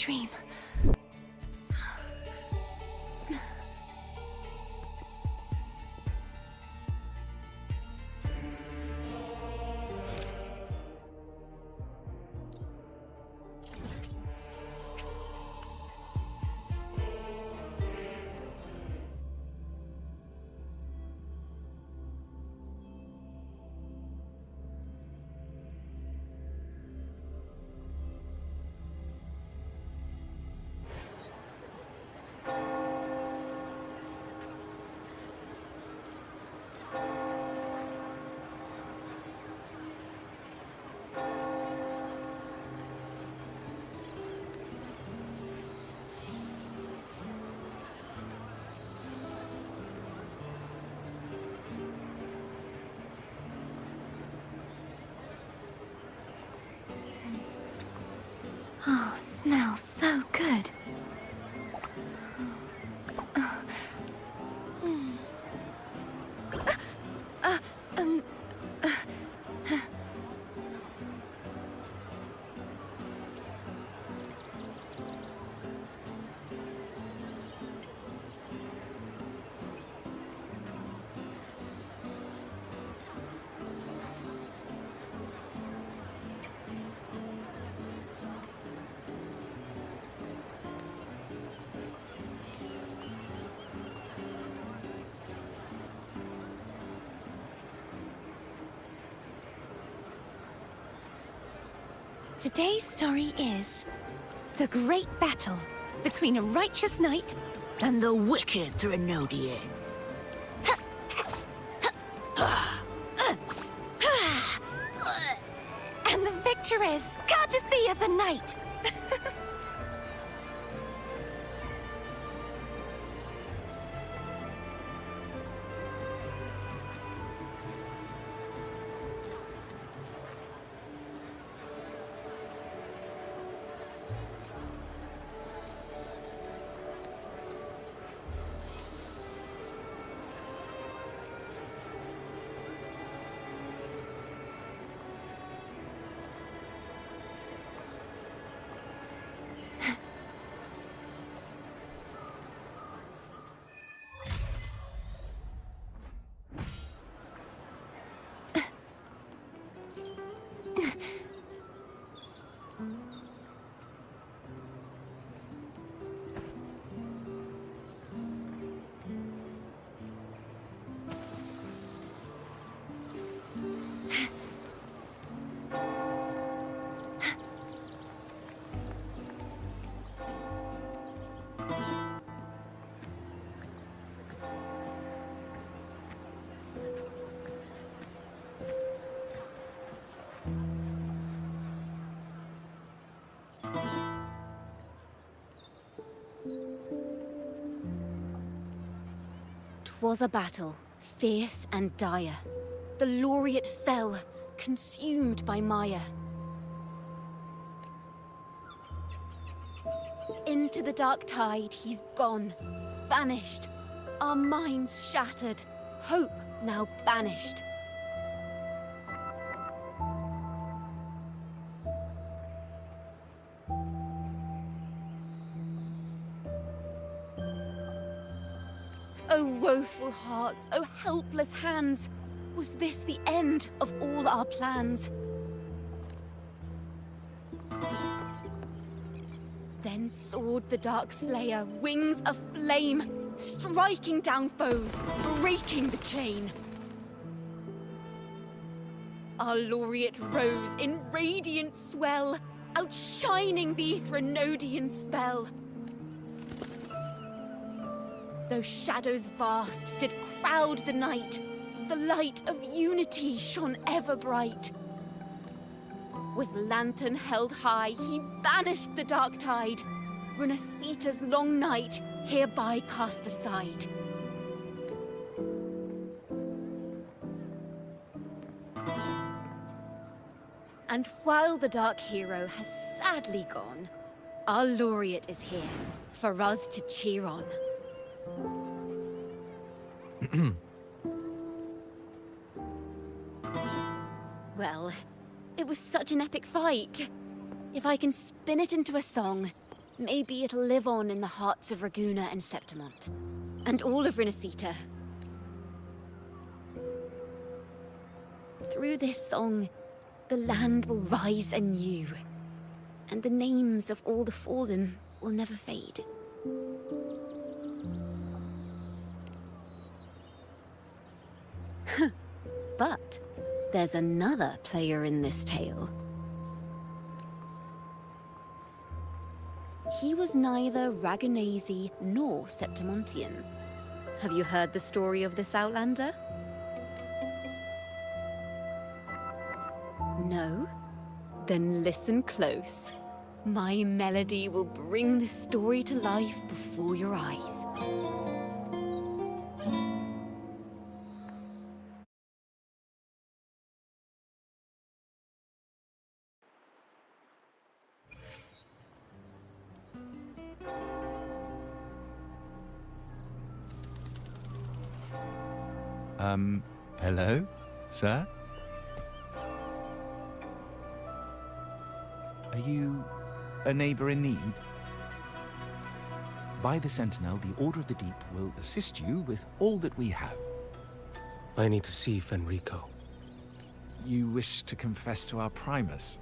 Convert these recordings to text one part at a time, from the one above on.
dream. Oh, smells so good. Um... Today's story is the great battle between a righteous knight and the wicked Threnodian. and the victor is Cardathea the Knight. Was a battle, fierce and dire. The laureate fell, consumed by mire. Into the dark tide he's gone, vanished. Our minds shattered, hope now banished. Oh woeful hearts, oh helpless hands, was this the end of all our plans? Then soared the dark slayer, wings aflame, striking down foes, breaking the chain. Our laureate rose in radiant swell, outshining the Threnodian spell. Those shadows vast did crowd the night, the light of unity shone ever bright. With lantern held high, he banished the dark tide, Renasita's long night hereby cast aside. And while the dark hero has sadly gone, our laureate is here for us to cheer on. Well, it was such an epic fight. If I can spin it into a song, Maybe it'll live on in the hearts of Raguna and Septimont. And all of Rinascita. Through this song, the land will rise anew. And the names of all the fallen will never fade. But there's another player in this tale. He was neither Raganese nor Septimontian. Have you heard the story of this outlander? No? Then listen close. My melody will bring this story to life before your eyes. Hello, sir? Are you a neighbor in need? By the Sentinel, the Order of the Deep will assist you with all that we have. I need to see Fenrico. You wish to confess to our Primus?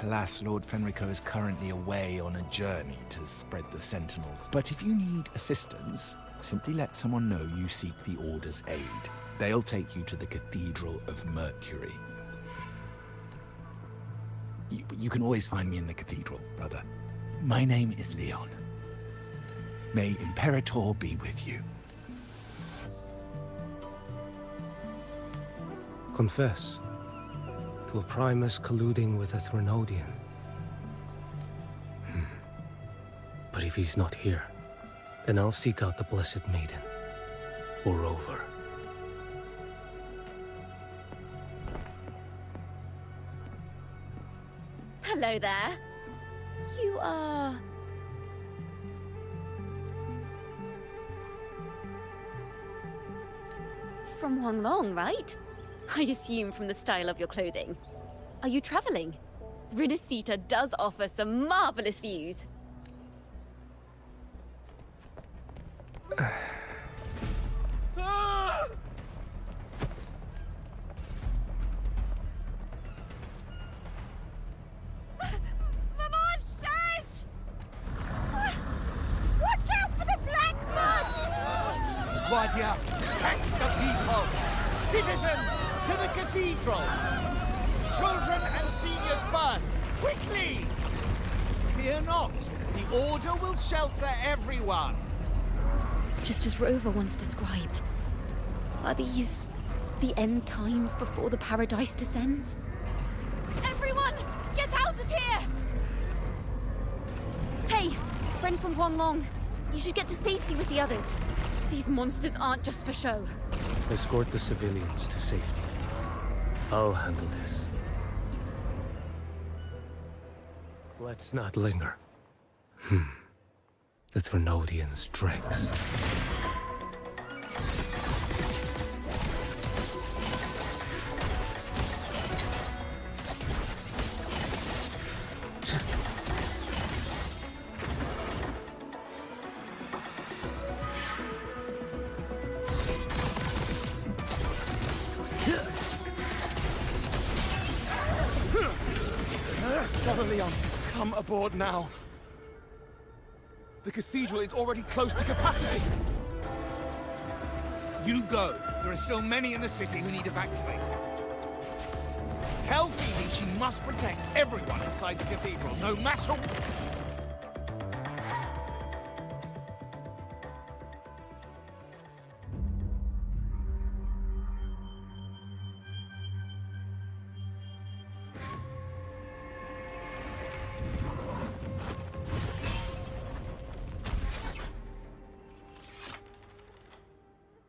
Alas, Lord Fenrico is currently away on a journey to spread the Sentinels. But if you need assistance, simply let someone know you seek the Order's aid. They'll take you to the Cathedral of Mercury. You can always find me in the Cathedral, brother. My name is Leon. May Imperator be with you. Confess to a Primus colluding with a Threnodian. But if he's not here, then I'll seek out the Blessed Maiden, or Rover. Hello there. You are... from Huanglong, right? I assume from the style of your clothing. Are you traveling? Rinascita does offer some marvelous views. Guardia, text the people! Citizens, to the cathedral! Children and seniors first, quickly! Fear not, the Order will shelter everyone! Just as Rover once described. Are these the end times before the paradise descends? Everyone, get out of here! Hey, friend from Huanglong, you should get to safety with the others. These monsters aren't just for show. Escort the civilians to safety. I'll handle this. Let's not linger. The Threnodian's dregs. Brother Leon, come aboard now. The cathedral is already close to capacity. You go. There are still many in the city who need evacuated. Tell Phoebe she must protect everyone inside the cathedral, no matter what.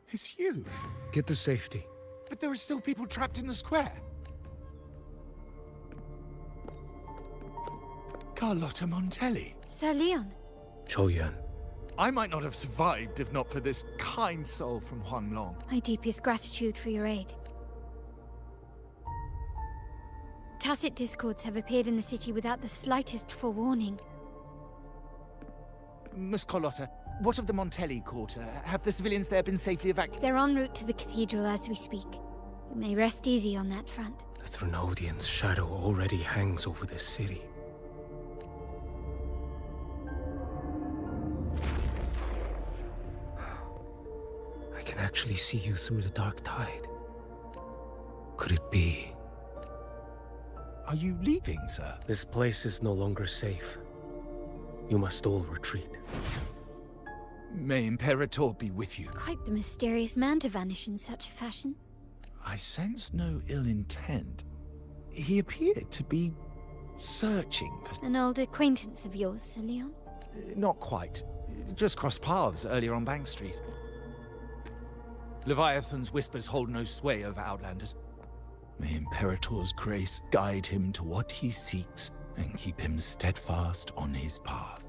It's you. Get to safety. But there are still people trapped in the square. Carlotta Montelli. Sir Leon. Choyan. I might not have survived if not for this kind soul from Huanglong. My deepest gratitude for your aid. Tacit discords have appeared in the city without the slightest forewarning. Miss Carlotta, what of the Montelli quarter? Have the civilians there been safely evacuated? They're en route to the cathedral as we speak. You may rest easy on that front. The Threnodian's shadow already hangs over this city. I can actually see you through the dark tide. Could it be? Are you leaving, sir? This place is no longer safe. You must all retreat. May Imperator be with you. Quite the mysterious man to vanish in such a fashion. I sense no ill intent. He appeared to be searching for... An old acquaintance of yours, Sir Leon? Not quite. Just crossed paths earlier on Bank Street. Leviathan's whispers hold no sway over Outlanders. May Imperator's grace guide him to what he seeks and keep him steadfast on his path.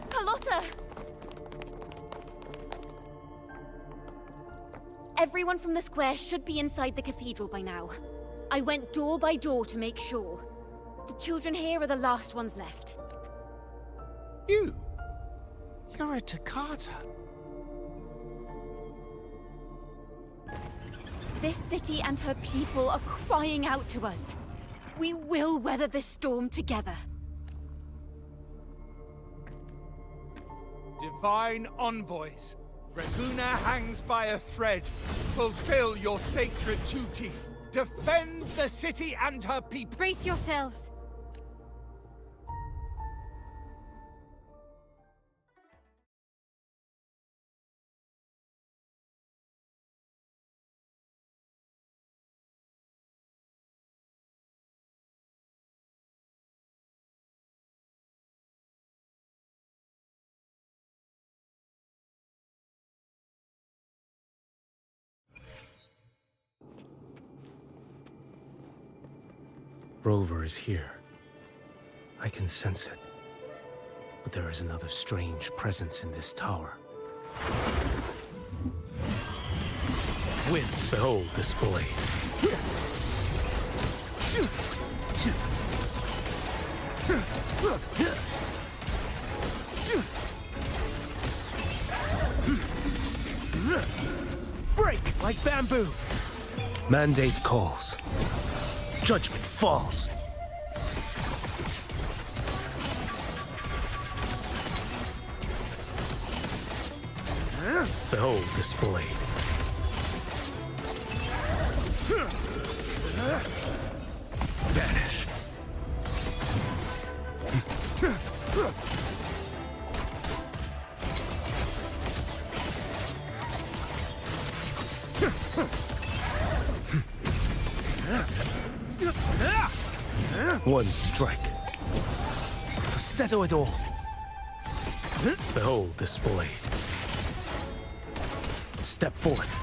Carlotta! Everyone from the square should be inside the cathedral by now. I went door by door to make sure. The children here are the last ones left. You? You're a Toccata. This city and her people are crying out to us. We will weather this storm together. Divine envoys, Raguna hangs by a thread. Fulfill your sacred duty. Defend the city and her people. Brace yourselves! Rover is here. I can sense it. But there is another strange presence in this tower. Winds, behold this blade. Break like bamboo! Mandate calls. Judgment falls. Behold this blade. Vanish. One strike to settle it all. Behold this blade. Step forth.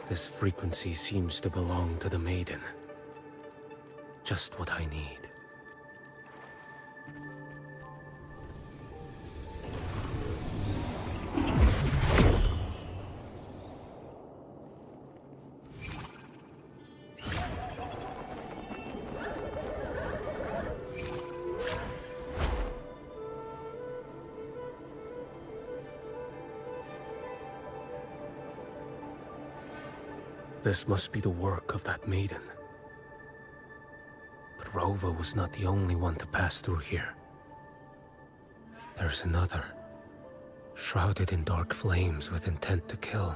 This frequency seems to belong to the maiden. Just what I need. This must be the work of that maiden. But Rova was not the only one to pass through here. There's another, shrouded in dark flames with intent to kill.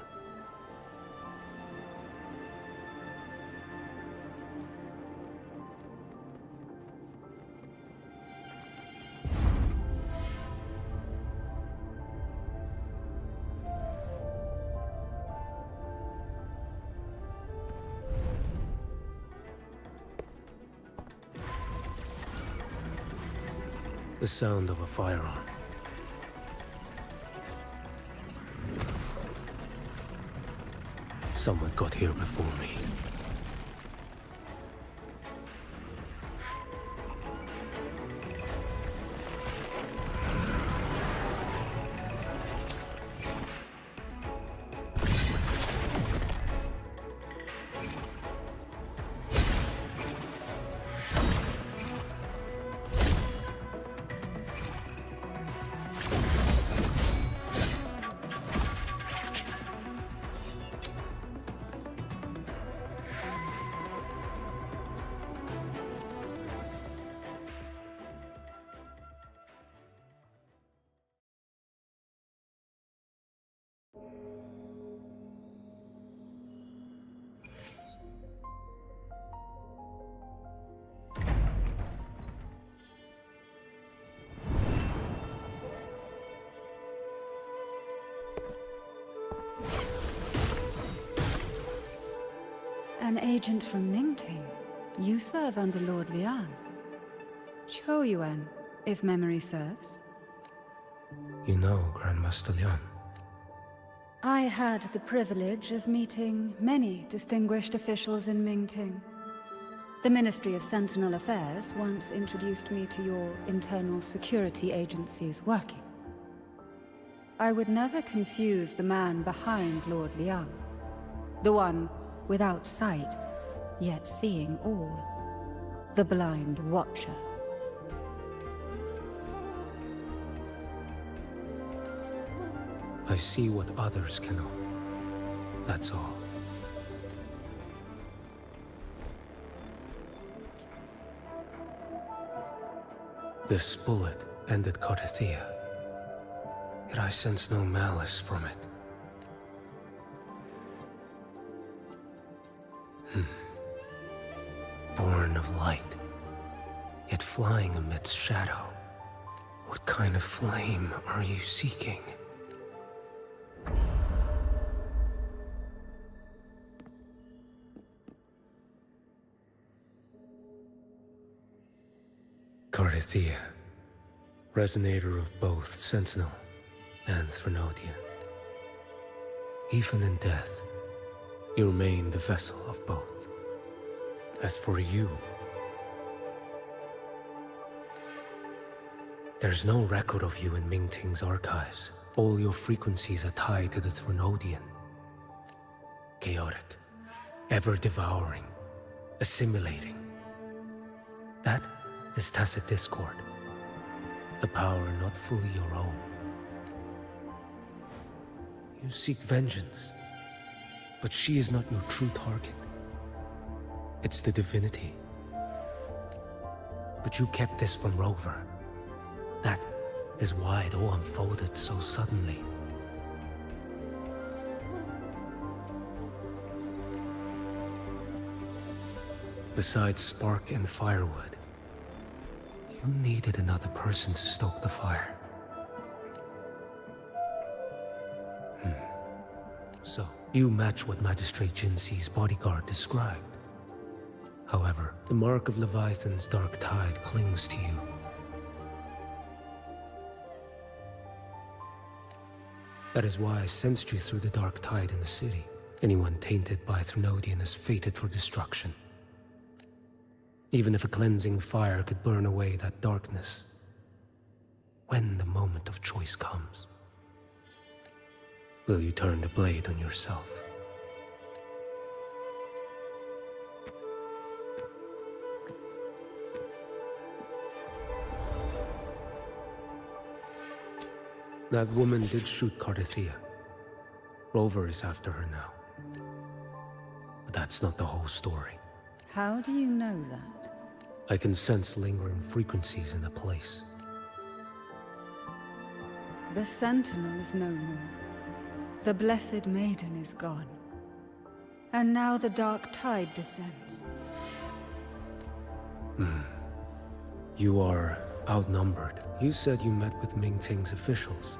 The sound of a firearm. Someone got here before me. An agent from Mingting. You serve under Lord Liang. Choyuan, if memory serves. You know Grandmaster Liang. I had the privilege of meeting many distinguished officials in Mingting. The Ministry of Sentinel Affairs once introduced me to your internal security agency's workings. I would never confuse the man behind Lord Liang. The one without sight, yet seeing all. The Blind Watcher. I see what others cannot. That's all. This bullet ended Carthia, yet I sense no malice from it. Born of light, yet flying amidst shadow. What kind of flame are you seeking? Carthia, resonator of both Sentinel and Threnodian. Even in death, you remain the vessel of both. As for you, there's no record of you in Mingting's archives. All your frequencies are tied to the Threnodian. Chaotic, ever-devouring, assimilating. That is tacit discord, a power not fully your own. You seek vengeance, but she is not your true target. It's the divinity. But you kept this from Rover. That is why it all unfolded so suddenly. Besides spark and firewood, you needed another person to stoke the fire. So, you match what Magistrate Jinxi's bodyguard described. However, the mark of Leviathan's dark tide clings to you. That is why I sensed you through the dark tide in the city. Anyone tainted by Threnodian is fated for destruction. Even if a cleansing fire could burn away that darkness, when the moment of choice comes, will you turn the blade on yourself? That woman did shoot Carthia. Rover is after her now. But that's not the whole story. How do you know that? I can sense lingering frequencies in a place. The Sentinel is no more. The Blessed Maiden is gone. And now the dark tide descends. You are outnumbered. You said you met with Mingting's officials.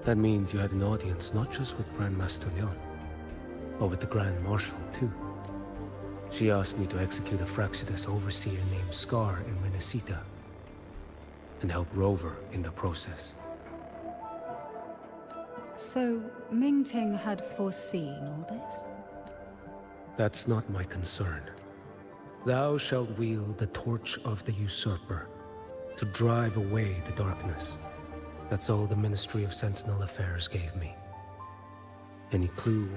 That means you had an audience not just with Grandmaster Liang, but with the Grand Marshal too. She asked me to execute a Fraxidus overseer named Scar in Minnesota, and help Rover in the process. So, Mingting had foreseen all this? That's not my concern. Thou shalt wield the torch of the usurper to drive away the darkness. That's all the Ministry of Sentinel Affairs gave me. Any clue?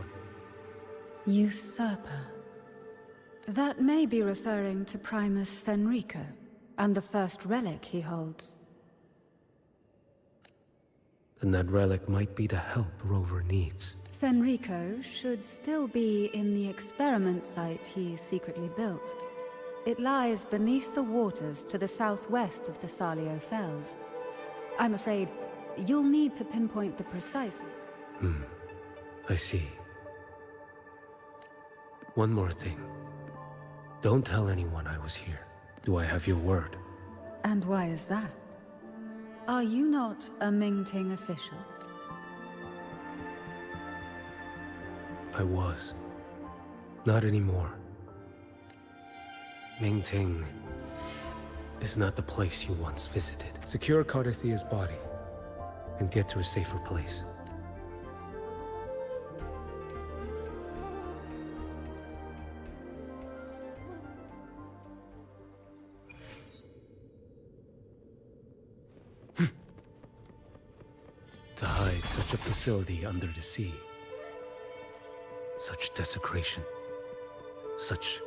Usurper. That may be referring to Primus Fenrico, and the first relic he holds. Then that relic might be the help Rover needs. Fenrico should still be in the experiment site he secretly built. It lies beneath the waters to the southwest of the Salio Fells. I'm afraid you'll need to pinpoint the precise... I see. One more thing. Don't tell anyone I was here. Do I have your word? And why is that? Are you not a Mingting official? I was. Not anymore. Mingting is not the place you once visited. Secure Cardathia's body and get to a safer place. To hide such a facility under the sea. Such desecration. Such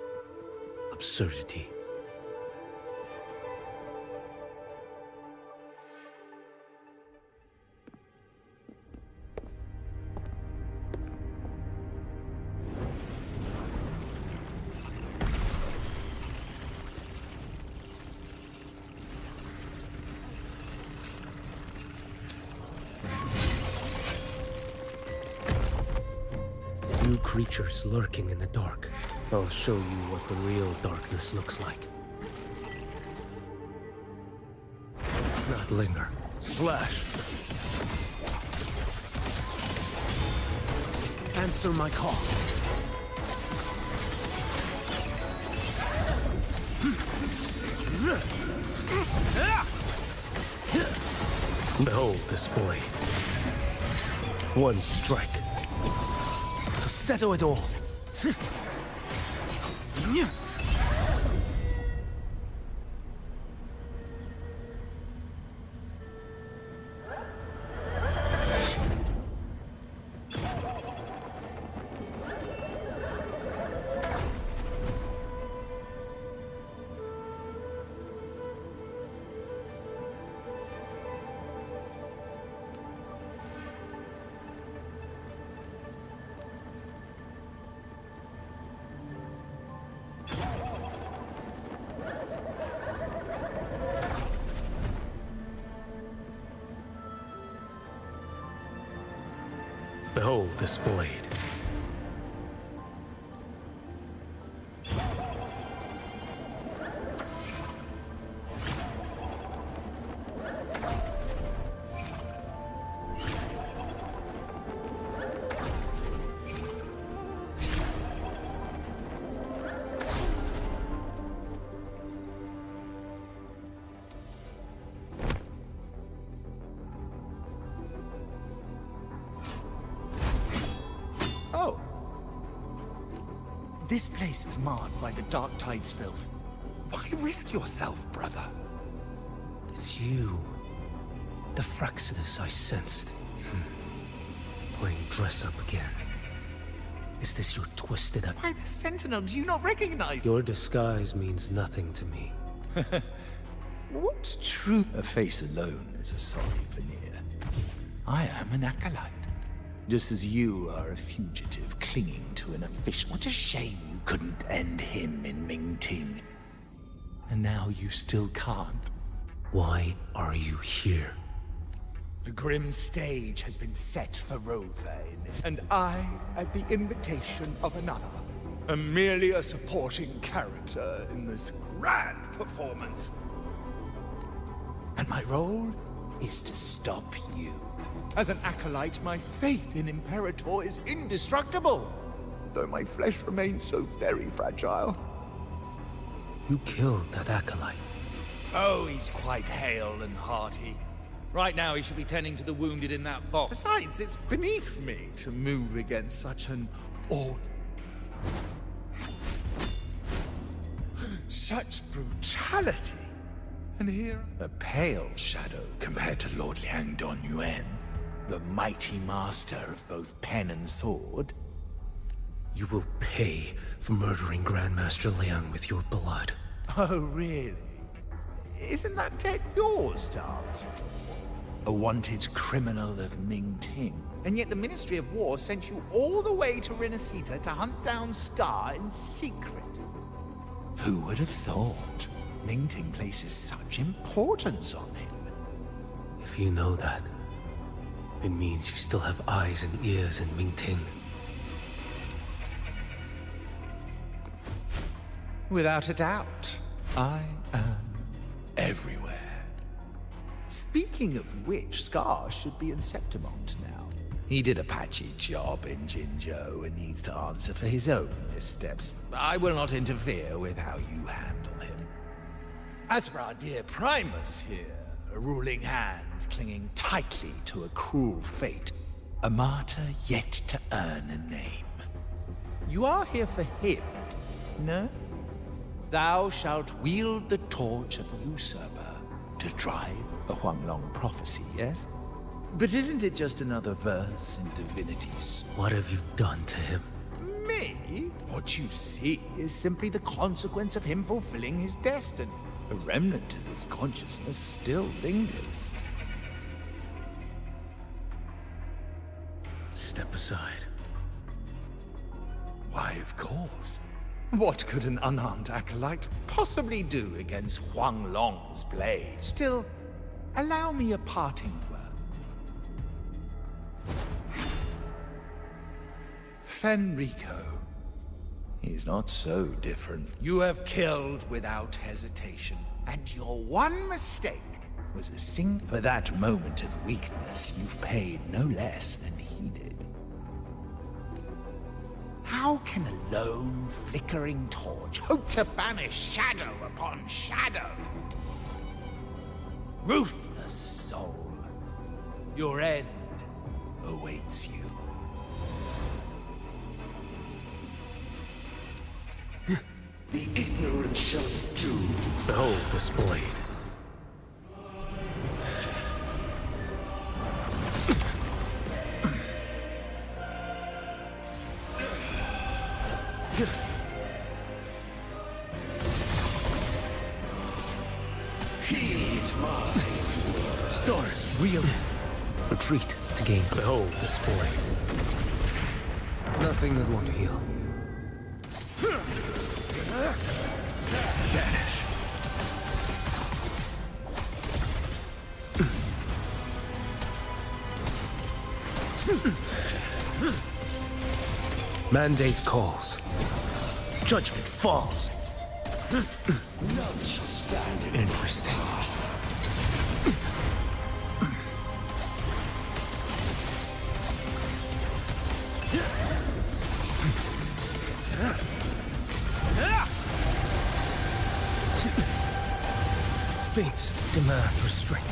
absurdity. New creatures lurking in the dark. I'll show you what the real darkness looks like. Let's not linger. Slash! Answer my call. Behold this blade. One strike. To settle it all. Behold this blade. Oh. This place is marred by the Dark Tide's filth. Why risk yourself, brother? It's you. The Fraxidus I sensed. Playing dress up again. Is this your twisted... Why the Sentinel? Do you not recognize? Your disguise means nothing to me. What true... A face alone is a sorry veneer. I am an acolyte. Just as you are a fugitive clinging to an official. What a shame you couldn't end him in Mingting. And now you still can't. Why are you here? A grim stage has been set for Rover in this, and I, at the invitation of another, am merely a supporting character in this grand performance. And my role is to stop you. As an acolyte, my faith in Imperator is indestructible, though my flesh remains so very fragile. You killed that acolyte. Oh, he's quite hale and hearty. Right now, he should be tending to the wounded in that vault. Besides, it's beneath me to move against such an such brutality. And here, a pale shadow compared to Lord Liang Donyuan, the mighty master of both pen and sword. You will pay for murdering Grandmaster Liang with your blood. Oh, really? Isn't that tech your stance? A wanted criminal of Ming Ting. And yet the Ministry of War sent you all the way to Renacita to hunt down Scar in secret. Who would have thought? Ming Ting places such importance on him. If you know that, it means you still have eyes and ears in Ming Ting. Without a doubt, I am everywhere. Speaking of which, Scar should be in Septimont now. He did a patchy job in Jinzhou and needs to answer for his own missteps. I will not interfere with how you handle him. As for our dear Primus here, a ruling hand clinging tightly to a cruel fate, a martyr yet to earn a name. You are here for him, no? Thou shalt wield the torch of the usurper to drive a Huanglong prophecy, yes? But isn't it just another verse in divinities? What have you done to him? Me? What you see is simply the consequence of him fulfilling his destiny. A remnant of his consciousness still lingers. Step aside. Why, of course. What could an unarmed acolyte possibly do against Huang Long's blade? Still, allow me a parting word. Fenrico. He's not so different. You have killed without hesitation, and your one mistake was a sing. For that moment of weakness, you've paid no less than he did. How can a lone, flickering torch hope to banish shadow upon shadow? Ruthless soul, your end awaits you. The ignorant shall do. Behold this blade. Heed my Stars, reel. Retreat to gain. Behold this blade. Nothing that won't heal. Vanish. Mandate calls. Judgment falls. none shall stand in Interesting. Fates demand restraint.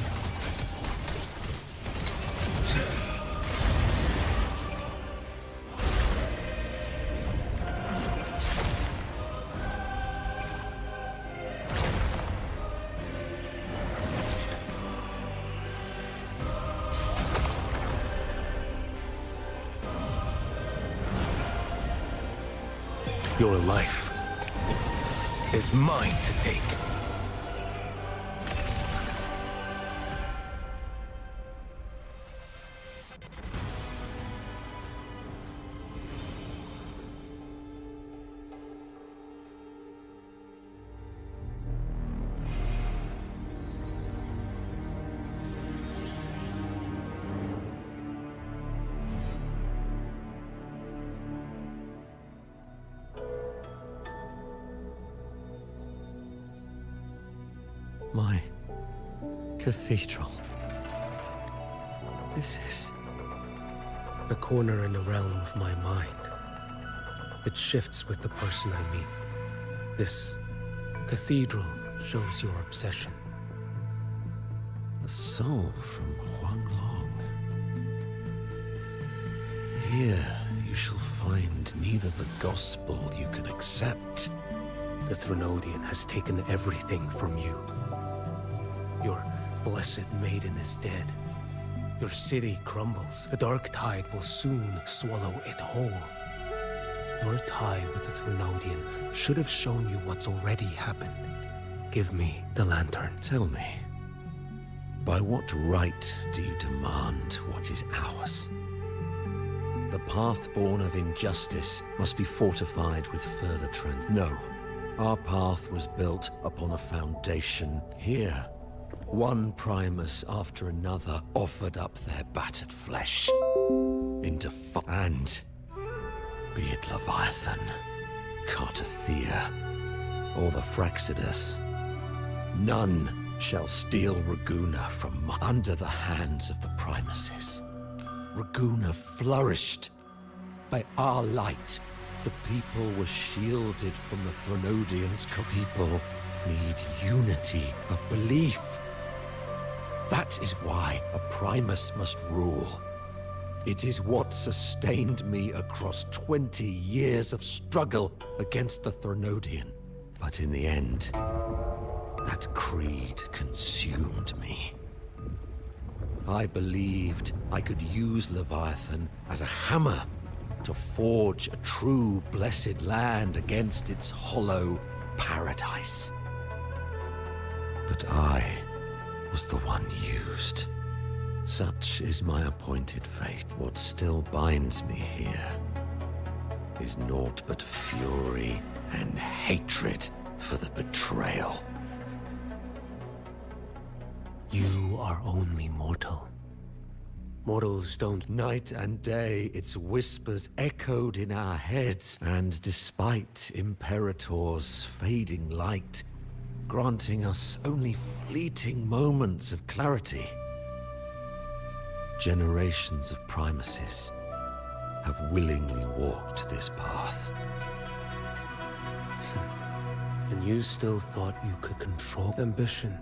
Your life is mine to take. My cathedral. This is A corner in the realm of my mind. It shifts with the person I meet. This cathedral shows your obsession. A soul from Huanglong. Here you shall find neither the gospel you can accept. The Threnodian has taken everything from you. Your blessed maiden is dead. Your city crumbles. The dark tide will soon swallow it whole. Your tie with the Threnodian should have shown you what's already happened. Give me the lantern. Tell me, by what right do you demand what is ours? The path born of injustice must be fortified with further No, our path was built upon a foundation here. One Primus after another offered up their battered flesh and be it Leviathan, Cartathea, or the Fraxidus, none shall steal Raguna from under the hands of the Primuses. Raguna flourished. By our light, the people were shielded from the Threnodians. People need unity of belief. That is why a Primus must rule. It is what sustained me across 20 years of struggle against the Threnodian. But in the end, that creed consumed me. I believed I could use Leviathan as a hammer to forge a true blessed land against its hollow paradise. But I was the one used. Such is my appointed fate. What still binds me here is naught but fury and hatred for the betrayal. You are only mortal. Mortals don't. Night and day, its whispers echoed in our heads, and despite Imperator's fading light, granting us only fleeting moments of clarity, generations of Primuses have willingly walked this path. And you still thought you could control ambition.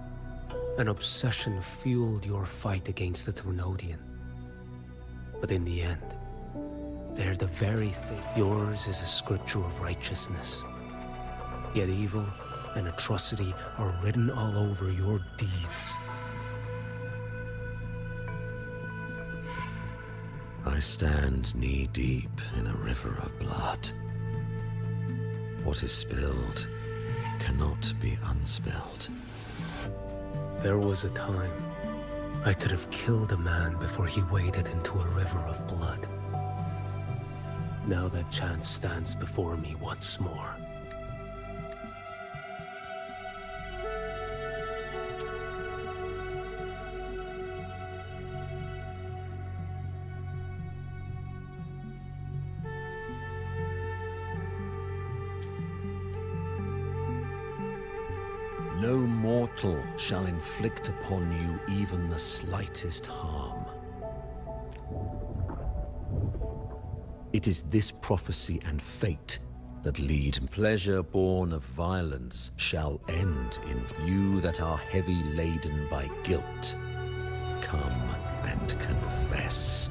An obsession fueled your fight against the Threnodian. But in the end, they're the very thing. Yours is a scripture of righteousness. Yet evil and atrocity are written all over your deeds. I stand knee-deep in a river of blood. What is spilled cannot be unspilled. There was a time I could have killed a man before he waded into a river of blood. Now that chance stands before me once more. No mortal shall inflict upon you even the slightest harm. It is this prophecy and fate that lead. Pleasure born of violence shall end in you that are heavy laden by guilt. Come and confess.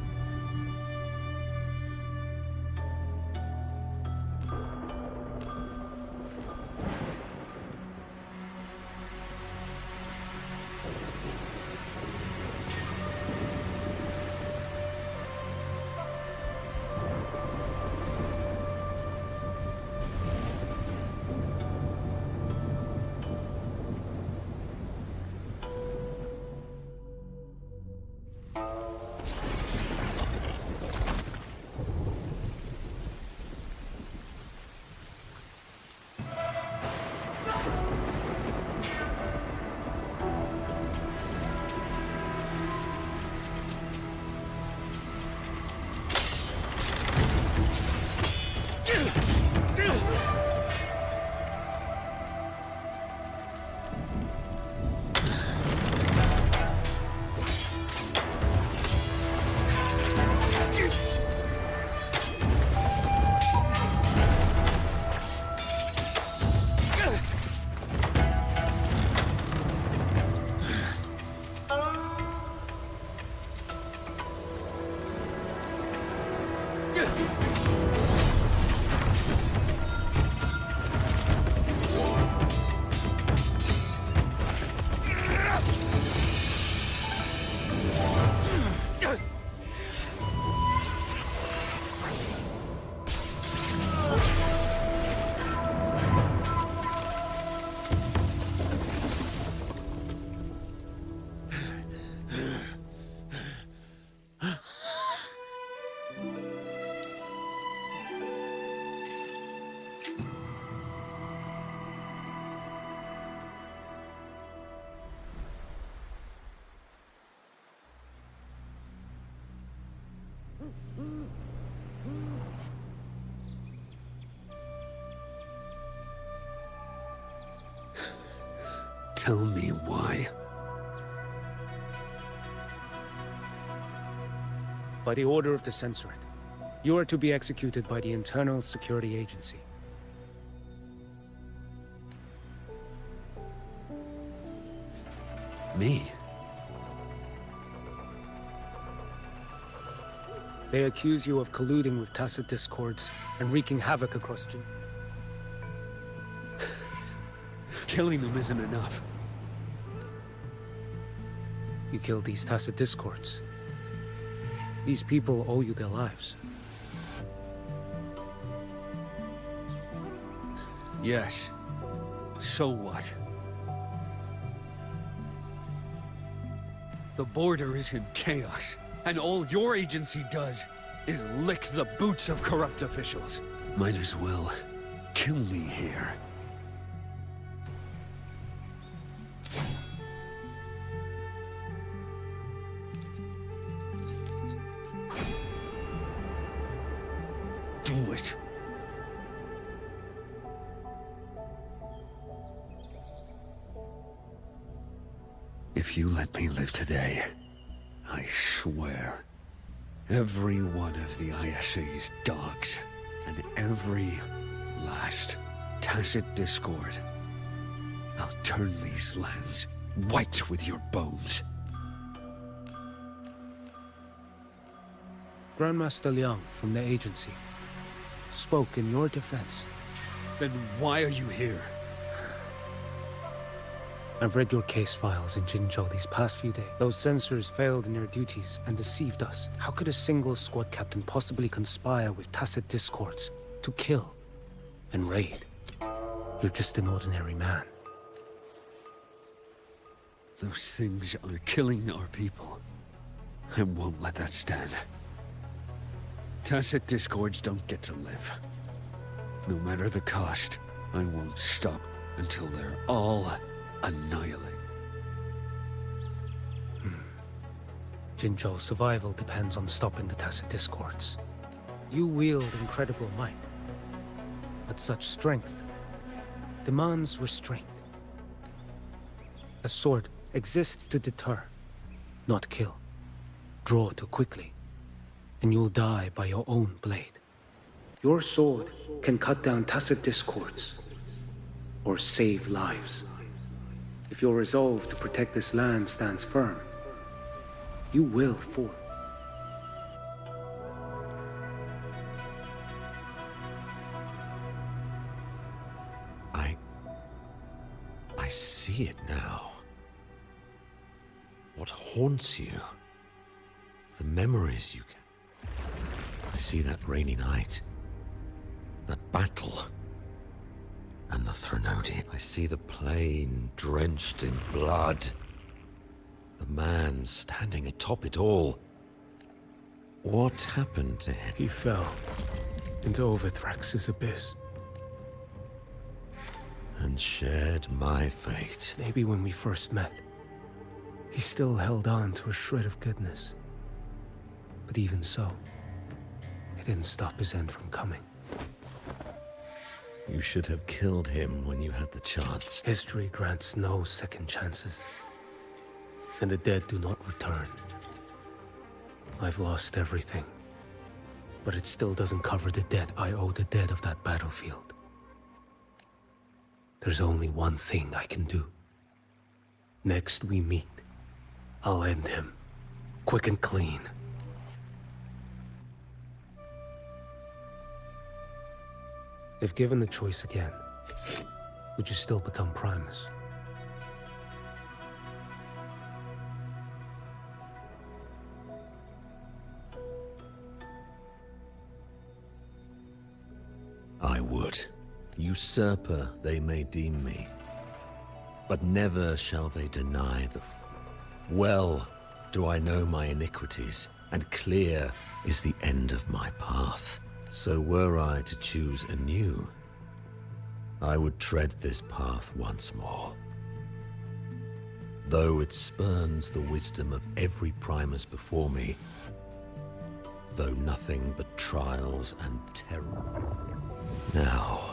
Tell me why. By the order of the Censorate, you are to be executed by the Internal Security Agency. Me? They accuse you of colluding with tacit discords and wreaking havoc across Killing them isn't enough. You killed these tacit discords. These people owe you their lives. Yes. So what? The border is in chaos, and all your agency does is lick the boots of corrupt officials. Might as well kill me here. Do it. If you let me live today, I swear, every one of the ISA's dogs, and every last tacit discord, I'll turn these lands white with your bones. Grandmaster Liang from the agency spoke in your defense. Then why are you here? I've read your case files in Jinzhou these past few days. Those censors failed in their duties and deceived us. How could a single squad captain possibly conspire with tacit discords to kill and raid? You're just an ordinary man. Those things are killing our people. I won't let that stand. Tacit discords don't get to live. No matter the cost, I won't stop until they're all annihilated. Jinzhou's survival depends on stopping the tacit discords. You wield incredible might, but such strength demands restraint. A sword exists to deter, not kill. Draw too quickly, and you'll die by your own blade. Your sword can cut down tacit discords, or save lives. If your resolve to protect this land stands firm, you will fall. I see it now. What haunts you? The memories you get. I see that rainy night. That battle. And the Threnody. I see the plain drenched in blood. The man standing atop it all. What happened to him? He fell into Overthrax's abyss. And shared my fate. Maybe when we first met, he still held on to a shred of goodness. But even so, it didn't stop his end from coming. You should have killed him when you had the chance. History grants no second chances, and the dead do not return. I've lost everything, but it still doesn't cover the debt I owe the dead of that battlefield. There's only one thing I can do. Next we meet, I'll end him, quick and clean. If given the choice again, would you still become Primus? I would. Usurper they may deem me, but never shall they deny the well do I know my iniquities, and clear is the end of my path. So were I to choose anew, I would tread this path once more. Though it spurns the wisdom of every Primus before me, though nothing but trials and terror. Now,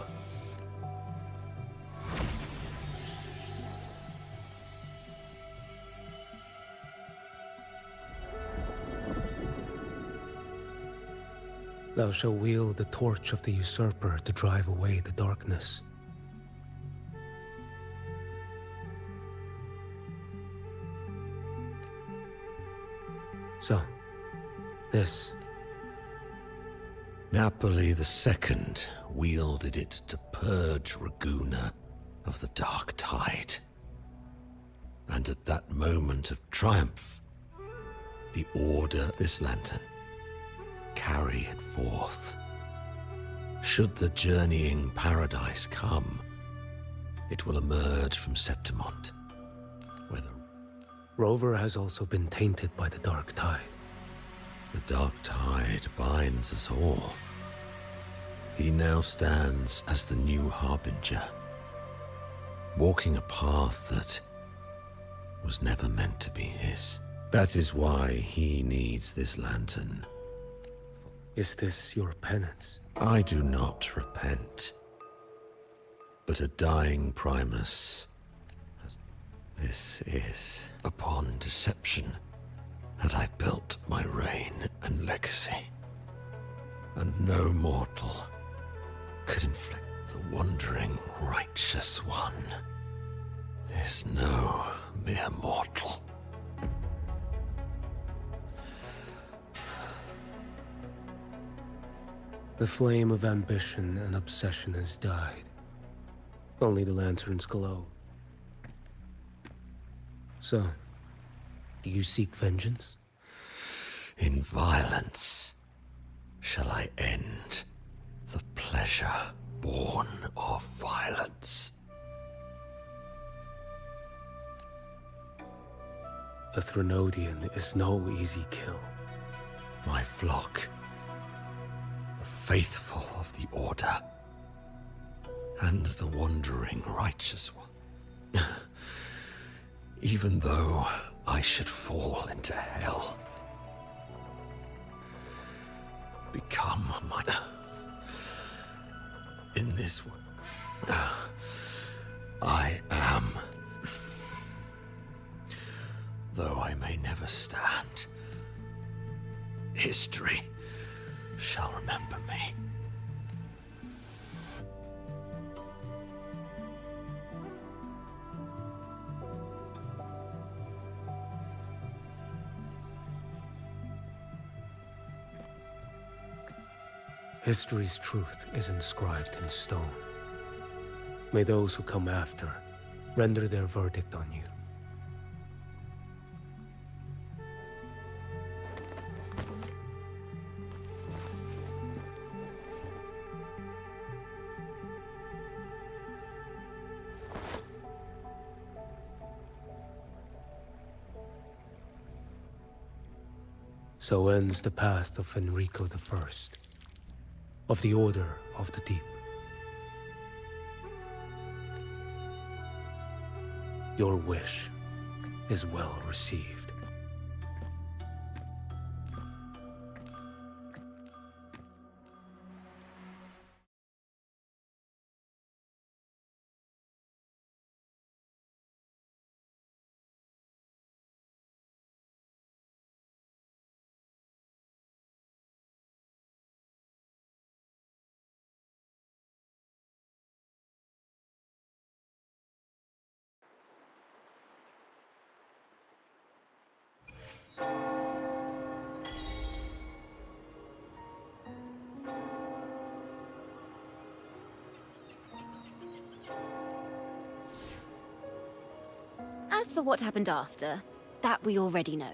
Thou shalt wield the torch of the usurper to drive away the darkness. So, this. Napoli II wielded it to purge Raguna of the dark tide. And at that moment of triumph, the Order this lantern carry it forth. Should the journeying paradise come, it will emerge from Septimont, where the Rover has also been tainted by the dark tide. The dark tide binds us all. He now stands as the new harbinger, walking a path that was never meant to be his. That is why he needs this lantern. Is this your penance? I do not repent, but a dying Primus. This is upon deception had I built my reign and legacy, and no mortal could inflict the wandering righteous one is no mere mortal. The flame of ambition and obsession has died. Only the lanterns glow. So, do you seek vengeance? In violence shall I end the pleasure born of violence. A Threnodian is no easy kill. My flock, the faithful of the Order, and the wandering righteous one. Even though I should fall into hell, become my... In this world, I am... Though I may never stand, history shall remember me. History's truth is inscribed in stone. May those who come after render their verdict on you. So ends the path of Enrico I, of the Order of the Deep. Your wish is well received. As for what happened after, that we already know.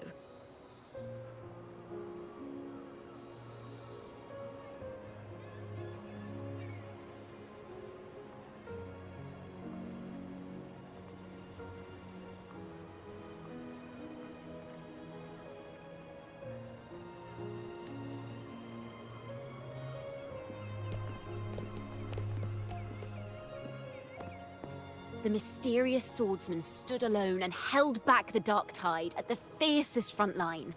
The mysterious swordsman stood alone and held back the dark tide at the fiercest front line.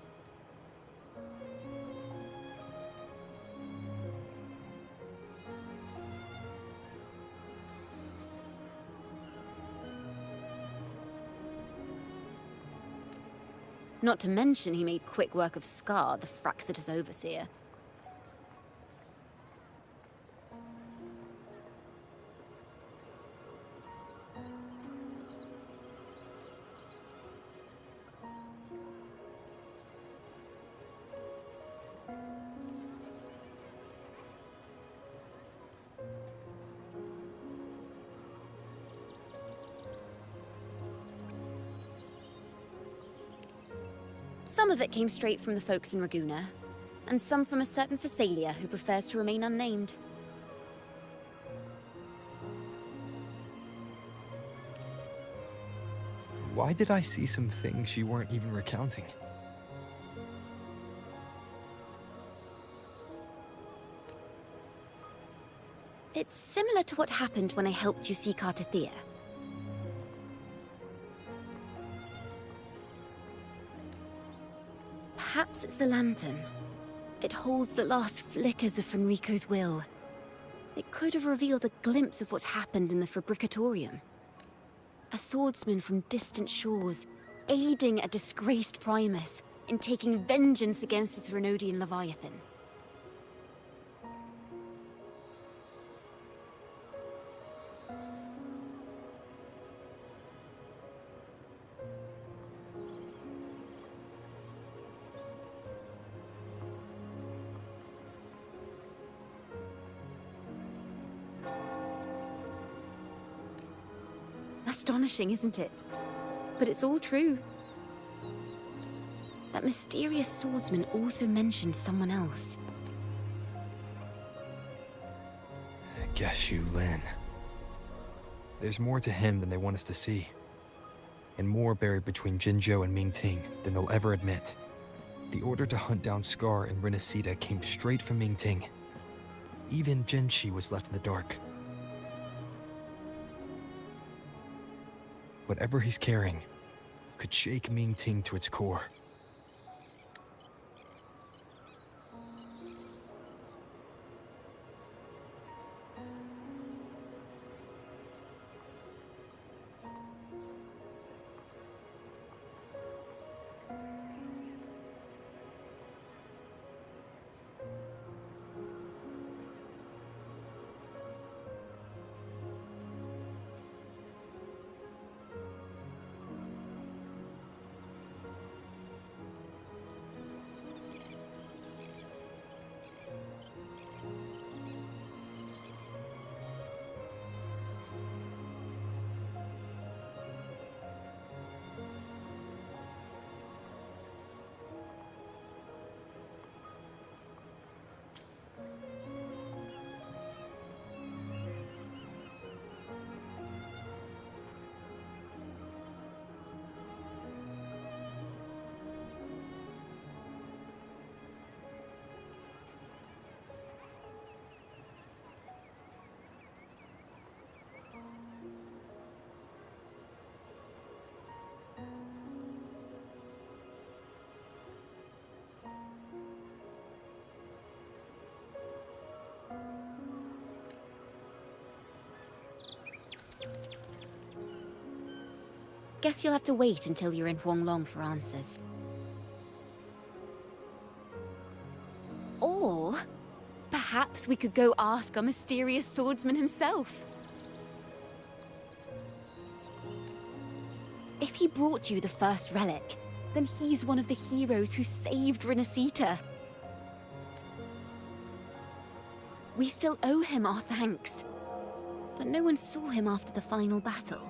Not to mention he made quick work of Scar, the Fraxitus overseer. Some of it came straight from the folks in Raguna, and some from a certain Phasalia who prefers to remain unnamed. Why did I see some things you weren't even recounting? It's similar to what happened when I helped you seek Artathea. Perhaps it's the lantern. It holds the last flickers of Fenrico's will. It could have revealed a glimpse of what happened in the Fabricatorium. A swordsman from distant shores, aiding a disgraced Primus in taking vengeance against the Threnodian Leviathan. Astonishing, isn't it? But it's all true. That mysterious swordsman also mentioned someone else. Guess you, Lin. There's more to him than they want us to see. And more buried between Jinzhou and Mingting than they'll ever admit. The order to hunt down Scar and Renacita came straight from Mingting. Even Jinshi was left in the dark. Whatever he's carrying could shake Mingting to its core. Guess you'll have to wait until you're in Huanglong for answers. Or perhaps we could go ask our mysterious swordsman himself. If he brought you the first relic, then he's one of the heroes who saved Renacita. We still owe him our thanks, but no one saw him after the final battle.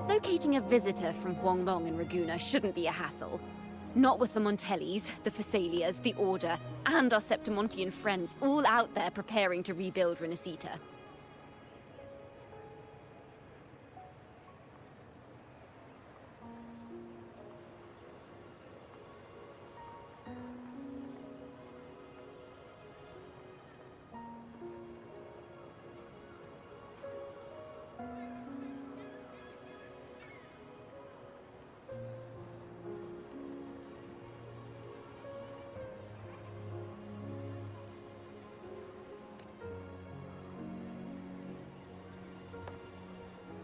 Locating a visitor from Huanglong and Raguna shouldn't be a hassle. Not with the Montellis, the Phassalias, the Order, and our Septimontian friends all out there preparing to rebuild Renacita.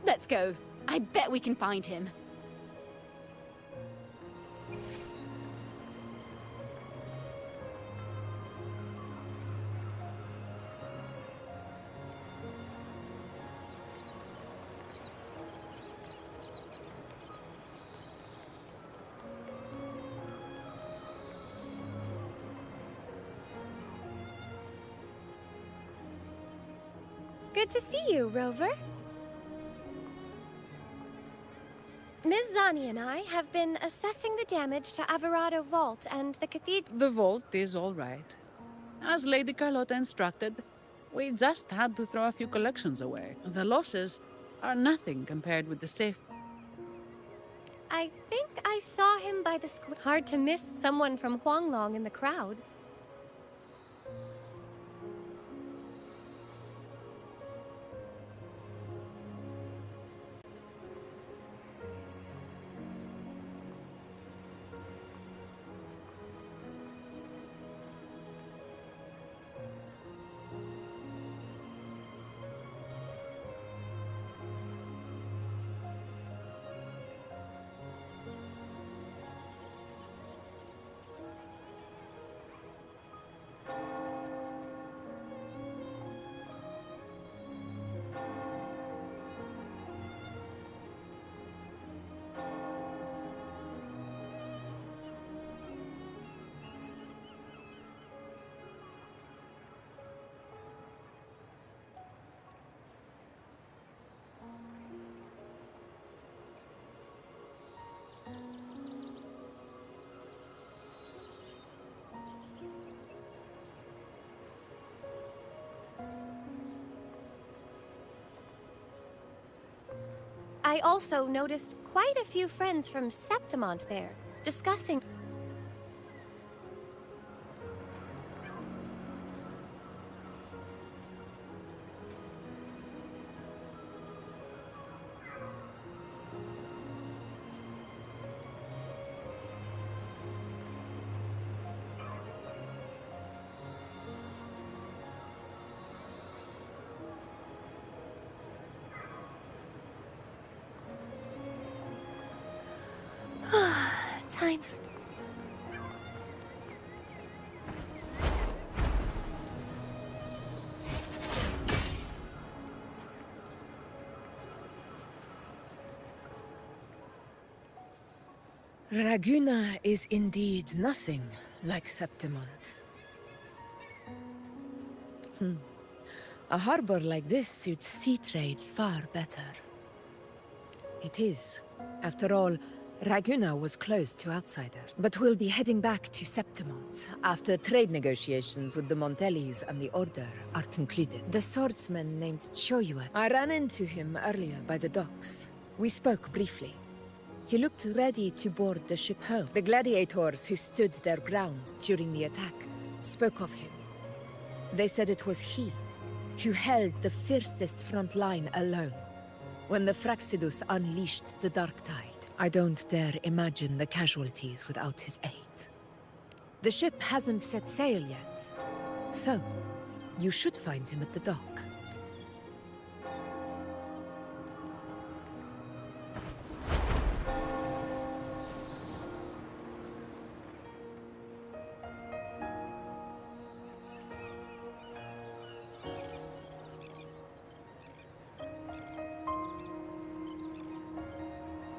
Let's go. I bet we can find him. Good to see you, Rover. Ms. Zani and I have been assessing the damage to Averado Vault and the cathedral. The vault is all right. As Lady Carlotta instructed, we just had to throw a few collections away. The losses are nothing compared with the safe. I think I saw him by the square. Hard to miss someone from Huanglong in the crowd. I also noticed quite a few friends from Septimont there, discussing... Time. Raguna is indeed nothing like Septimont. A harbor like this suits sea trade far better. It is. After all, Raguna was closed to outsiders, but we'll be heading back to Septimont after trade negotiations with the Montellis and the Order are concluded. The swordsman named Choyuan, I ran into him earlier by the docks. We spoke briefly. He looked ready to board the ship home. The gladiators who stood their ground during the attack spoke of him. They said it was he who held the fiercest front line alone when the Fraxidus unleashed the Dark Tide. I don't dare imagine the casualties without his aid. The ship hasn't set sail yet, so you should find him at the dock.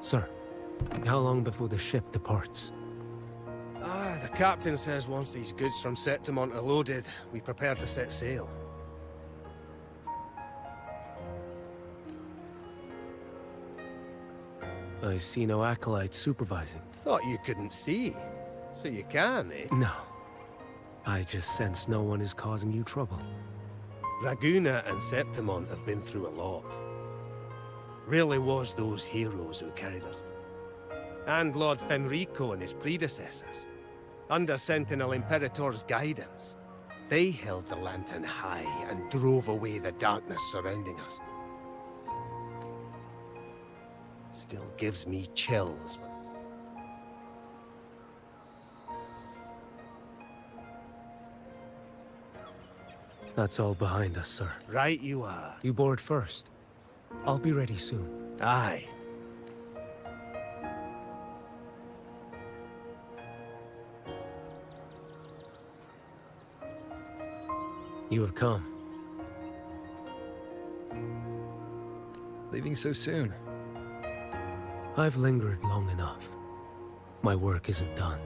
Sir, how long before the ship departs? The captain says once these goods from Septimont are loaded, we prepare to set sail. I see no acolytes supervising. Thought you couldn't see. So you can, eh? No. I just sense no one is causing you trouble. Raguna and Septimon have been through a lot. Really was those heroes who carried us. And Lord Fenrico and his predecessors. Under Sentinel Imperator's guidance, they held the lantern high and drove away the darkness surrounding us. Still gives me chills. That's all behind us, sir. Right you are. You board first. I'll be ready soon. Aye. You have come. Leaving so soon. I've lingered long enough. My work isn't done.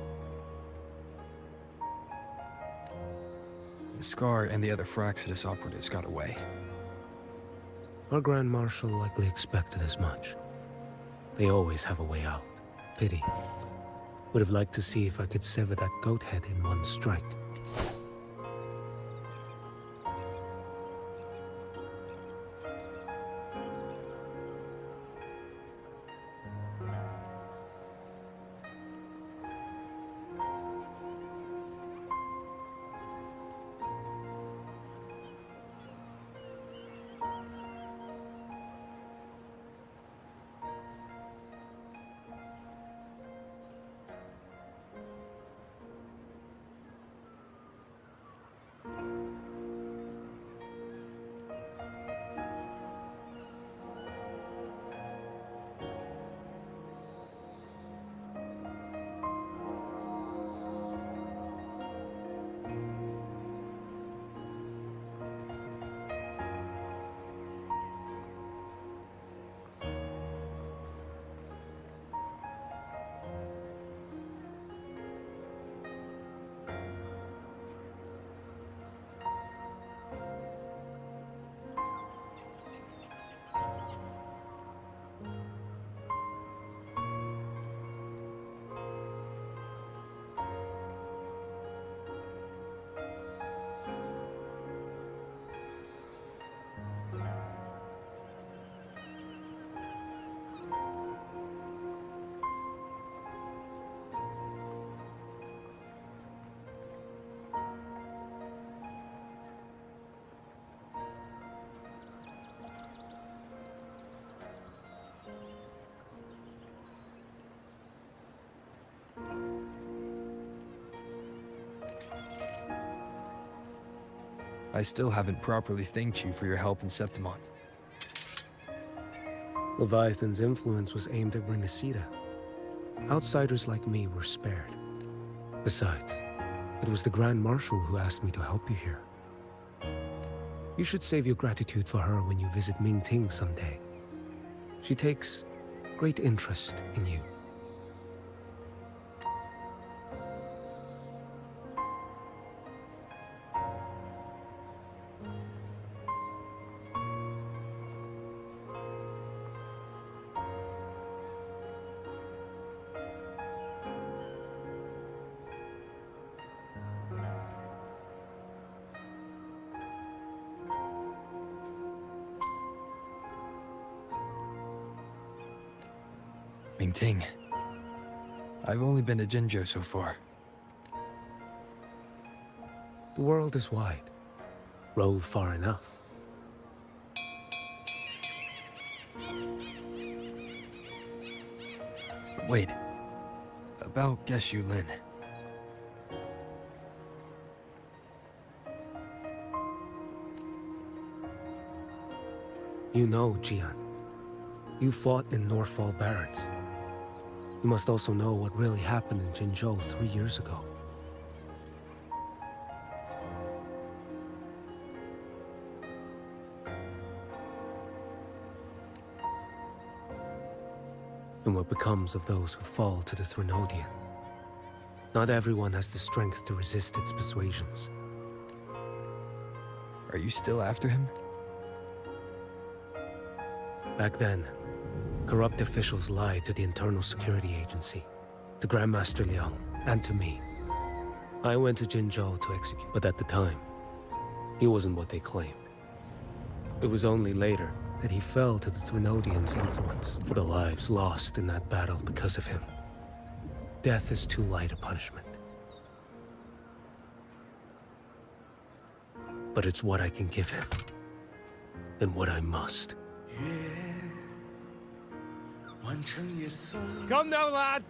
Scar and the other Fraxidus operatives got away. Our Grand Marshal likely expected as much. They always have a way out. Pity. Would have liked to see if I could sever that goat head in one strike. I still haven't properly thanked you for your help in Septimont. Leviathan's influence was aimed at Renacida. Outsiders like me were spared. Besides, it was the Grand Marshal who asked me to help you here. You should save your gratitude for her when you visit Mingting someday. She takes great interest in you. Mingting. I've only been to Jinzhou so far. The world is wide. Rove far enough. Wait. About Geshu Lin. You know, Jian. You fought in Northfall Barrens. You must also know what really happened in Jinzhou 3 years ago. And what becomes of those who fall to the Threnodian. Not everyone has the strength to resist its persuasions. Are you still after him? Back then, Corrupt officials lied to the Internal Security Agency, to Grandmaster Liang, and to me. I went to Jinzhou to execute, but at the time, he wasn't what they claimed. It was only later that he fell to the Trinodians' influence, for the lives lost in that battle because of him. Death is too light a punishment. But it's what I can give him, and what I must. Come now, lad!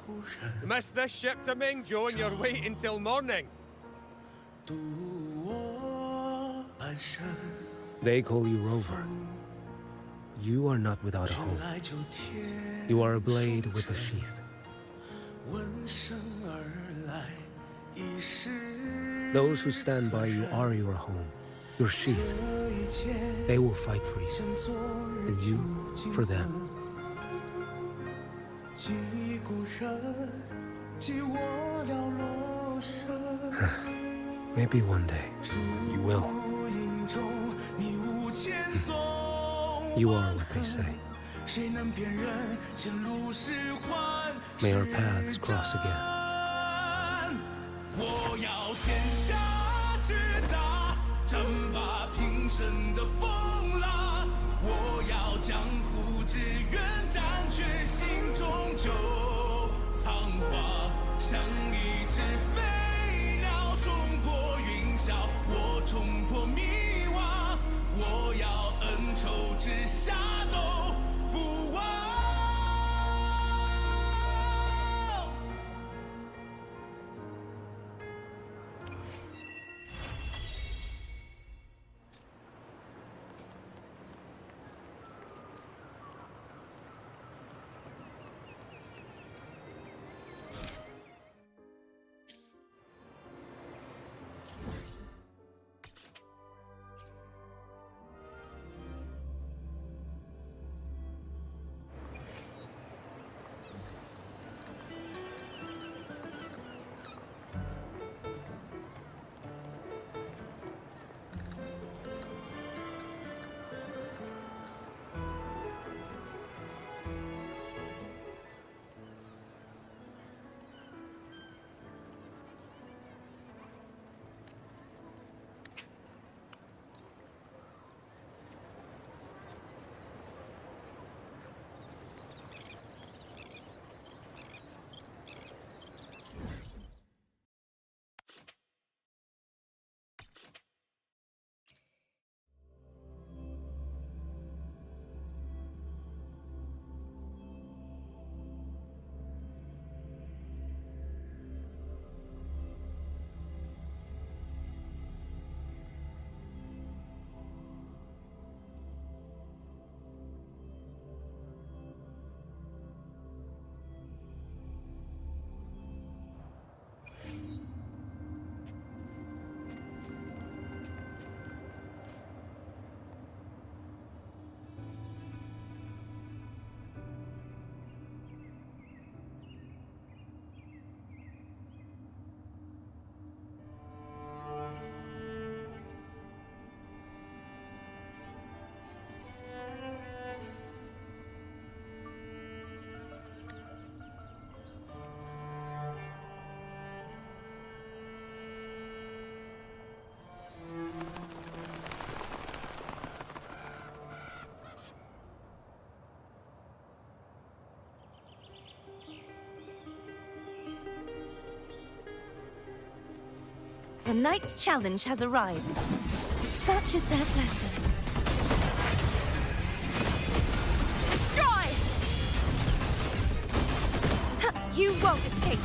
You missed this ship to Mingzhou and you're waiting till morning. They call you Rover. You are not without a home. You are a blade with a sheath. Those who stand by you are your home, your sheath. They will fight for you, and you for them. Maybe one day. You will. You are what they say. May our paths cross again. 我要天下之大，争霸平生的风浪。我要江湖之远，斩却心中旧苍华。像一只飞鸟冲破云霄，我冲破迷惘。我要恩仇之下都不忘。 The knight's challenge has arrived. Such is their blessing. Destroy! You won't escape.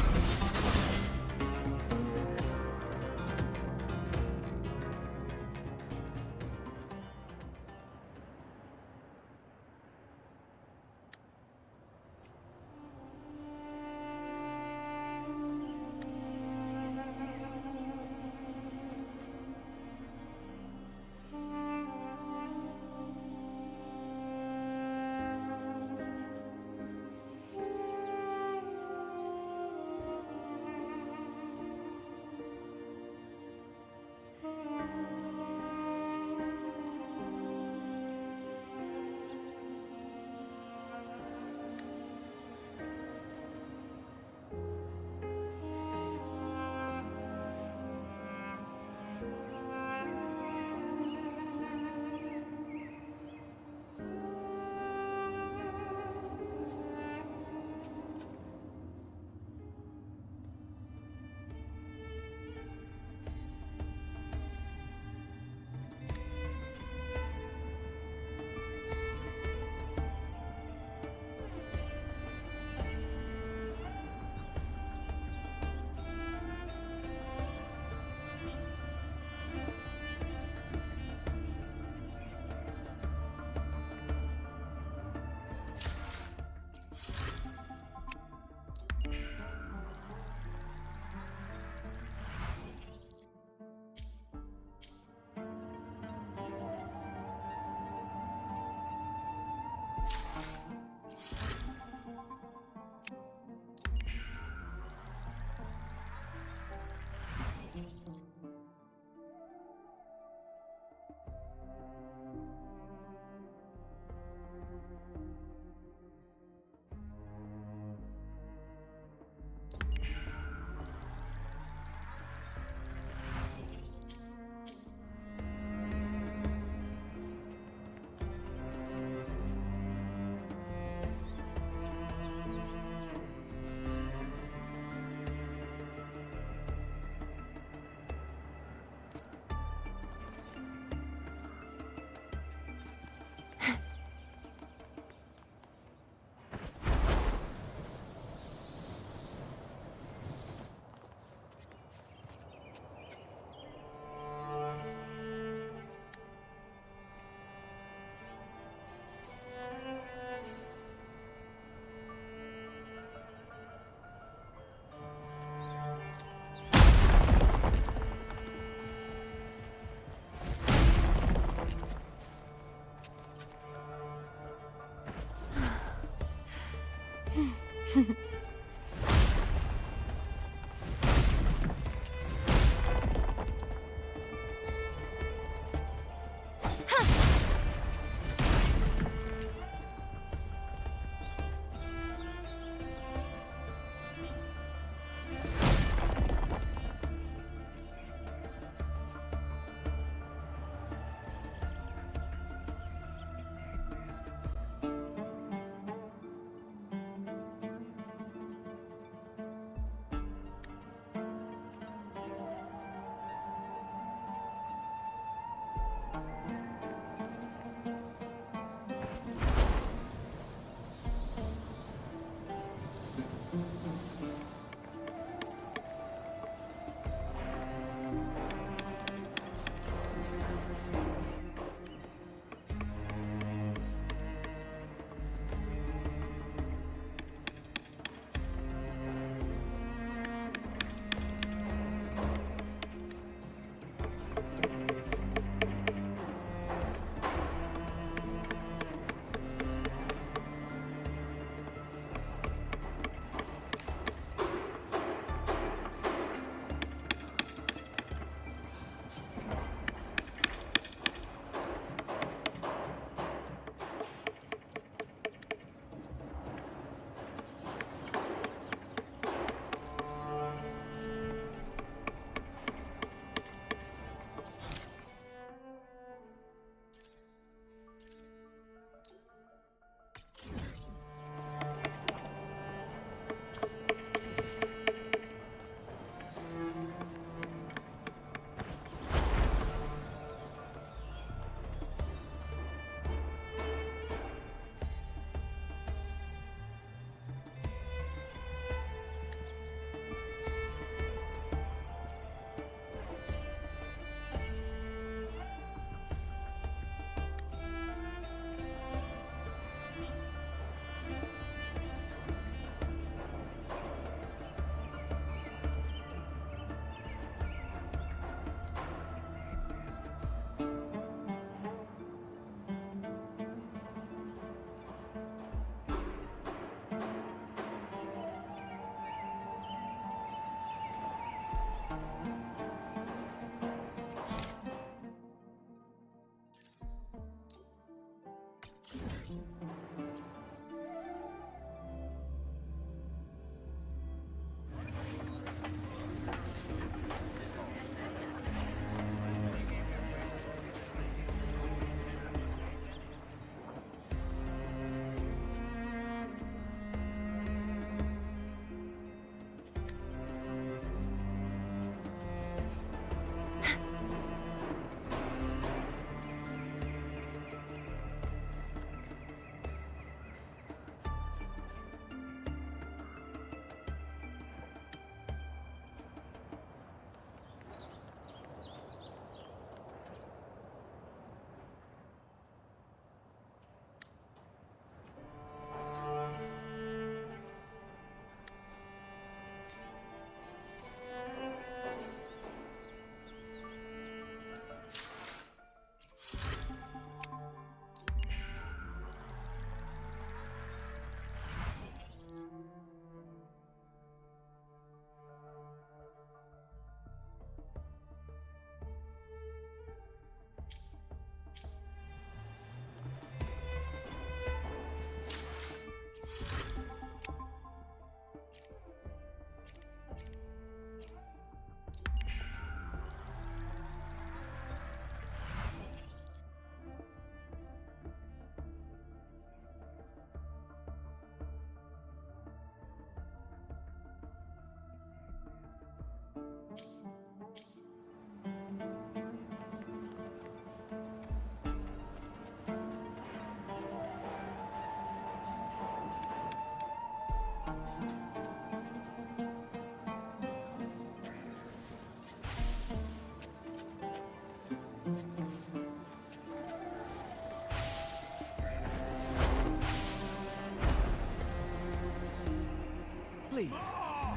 Please,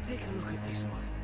take a look at this one.